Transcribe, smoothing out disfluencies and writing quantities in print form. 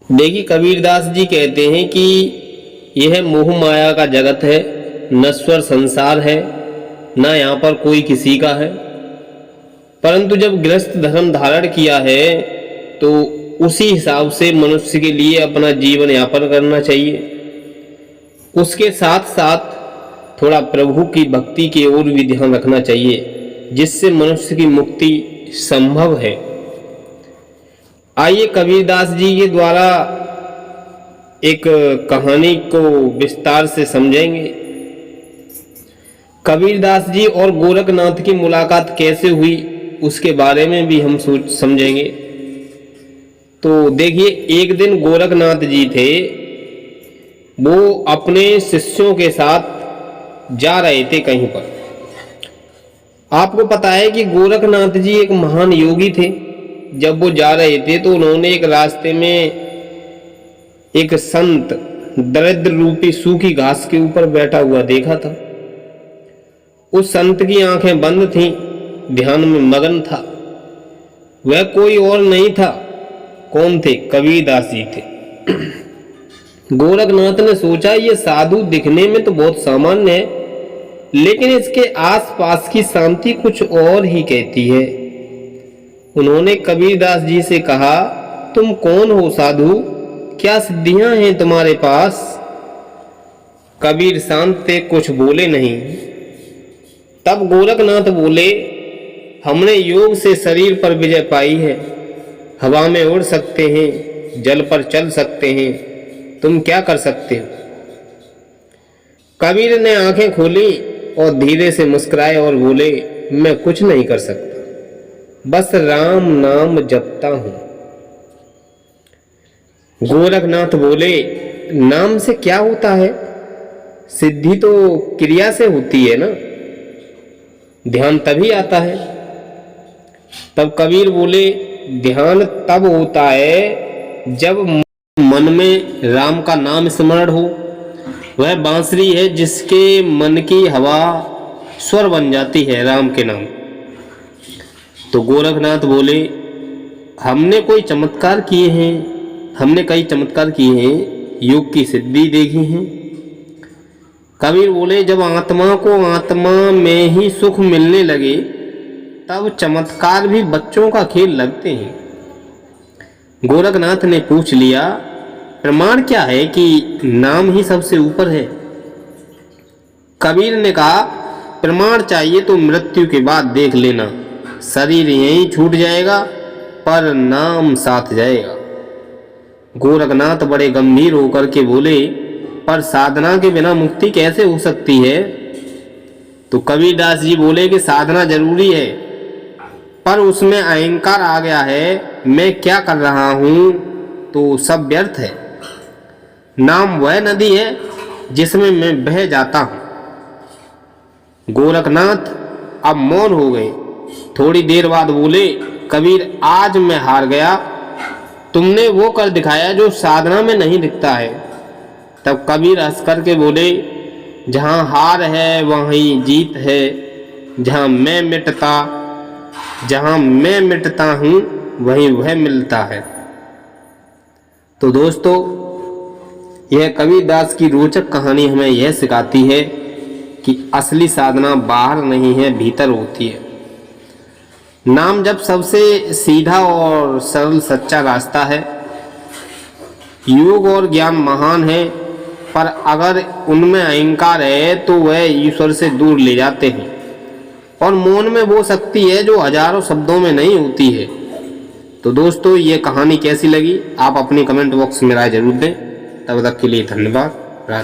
देखिए, कबीरदास जी कहते हैं कि यह मोह माया का जगत है, नश्वर संसार है, ना यहाँ पर कोई किसी का है। परंतु जब गृहस्थ धर्म धारण किया है तो उसी हिसाब से मनुष्य के लिए अपना जीवन यापन करना चाहिए। उसके साथ साथ थोड़ा प्रभु की भक्ति की ओर भी ध्यान रखना चाहिए, जिससे मनुष्य की मुक्ति संभव है। आइए कबीरदास जी के द्वारा एक कहानी को विस्तार से समझेंगे। कबीरदास जी और गोरखनाथ की मुलाकात कैसे हुई उसके बारे में भी हम समझेंगे। तो देखिए, एक दिन गोरखनाथ जी थे, वो अपने शिष्यों के साथ जा रहे थे कहीं पर। आपको पता है कि गोरखनाथ जी एक महान योगी थे। जब वो जा रहे थे तो उन्होंने एक रास्ते में एक संत दरिद्र रूपी सूखी घास के ऊपर बैठा हुआ देखा था। उस संत की आंखें बंद थीं, ध्यान में मगन था। वह कोई और नहीं था। कौन थे? कबीरदास जी थे। गोरखनाथ ने सोचा, ये साधु दिखने में तो बहुत सामान्य है, लेकिन इसके आसपास की शांति कुछ और ही कहती है। उन्होंने कबीरदास जी से कहा, तुम कौन हो साधु? क्या सिद्धियां हैं तुम्हारे पास? कबीर शांत थे, कुछ बोले नहीं। तब गोरखनाथ बोले, हमने योग से शरीर पर विजय पाई है, हवा में उड़ सकते हैं, जल पर चल सकते हैं, तुम क्या कर सकते हो? कबीर ने आंखें खोली और धीरे से मुस्कुराए और बोले, मैं कुछ नहीं कर सकता, बस राम नाम जपता हूं। गोरखनाथ बोले, नाम से क्या होता है? सिद्धि तो क्रिया से होती है ना, ध्यान तभी आता है। तब कबीर बोले, ध्यान तब होता है जब मन में राम का नाम स्मरण हो। वह बांसुरी है जिसके मन की हवा स्वर बन जाती है राम के नाम। तो गोरखनाथ बोले, हमने कई चमत्कार किए हैं, योग की सिद्धि देखी है। कबीर बोले, जब आत्मा को आत्मा में ही सुख मिलने लगे तब चमत्कार भी बच्चों का खेल लगते हैं। गोरखनाथ ने पूछ लिया, प्रमाण क्या है कि नाम ही सबसे ऊपर है? कबीर ने कहा, प्रमाण चाहिए तो मृत्यु के बाद देख लेना, शरीर यहीं छूट जाएगा पर नाम साथ जाएगा। गोरखनाथ बड़े गंभीर होकर के बोले, पर साधना के बिना मुक्ति कैसे हो सकती है? तो कबीरदास जी बोले कि साधना जरूरी है, पर उसमें अहंकार आ गया है, मैं क्या कर रहा हूं, तो सब व्यर्थ है। नाम वह नदी है जिसमें मैं बह जाता हूं। गोरखनाथ अब मौन हो गए। थोड़ी देर बाद बोले, कबीर आज मैं हार गया, तुमने वो कर दिखाया जो साधना में नहीं दिखता है। तब कबीर हंस करके बोले, जहां हार है वहीं जीत है, जहां मैं मिटता हूं वहीं वह मिलता है। तो दोस्तों, यह कबीरदास की रोचक कहानी हमें यह सिखाती है कि असली साधना बाहर नहीं है, भीतर होती है। नाम जब सबसे सीधा और सरल सच्चा रास्ता है। योग और ज्ञान महान है, पर अगर उनमें अहंकार है तो वह ईश्वर से दूर ले जाते हैं। और मौन में वो शक्ति है जो हजारों शब्दों में नहीं होती है। तो दोस्तों, ये कहानी कैसी लगी आप अपनी कमेंट बॉक्स में राय जरूर दें। तब तक के लिए धन्यवाद।